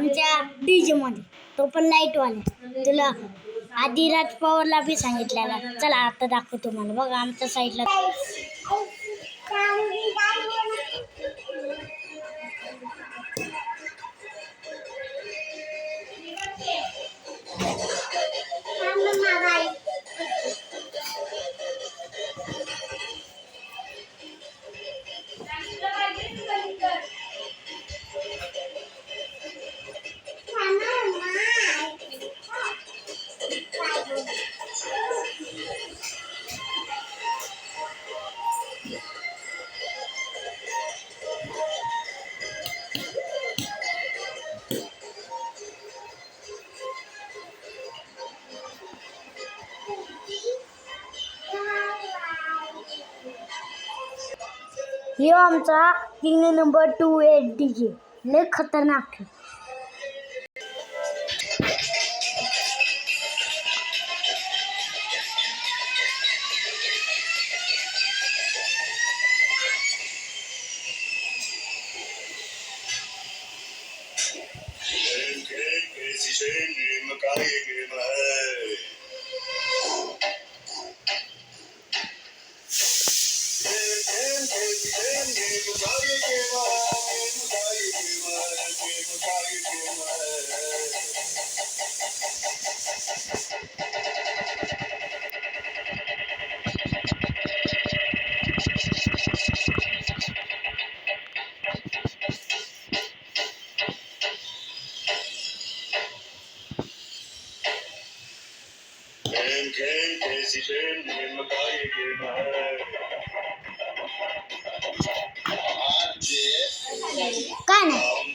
आमच्या डीजे मध्ये, तो पण लाईटवाला. तुला आधी राज पवारला बी सांगितलेला. चला आता दाखवतो तुम्हाला. बघा आमच्या साईडला हे आमचा 3 नंबर 28 डीजे लय खतरनाक है. काय नाही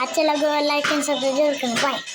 अच्छा लगा लाइक एंड सब्सक्राइब करना. बाय.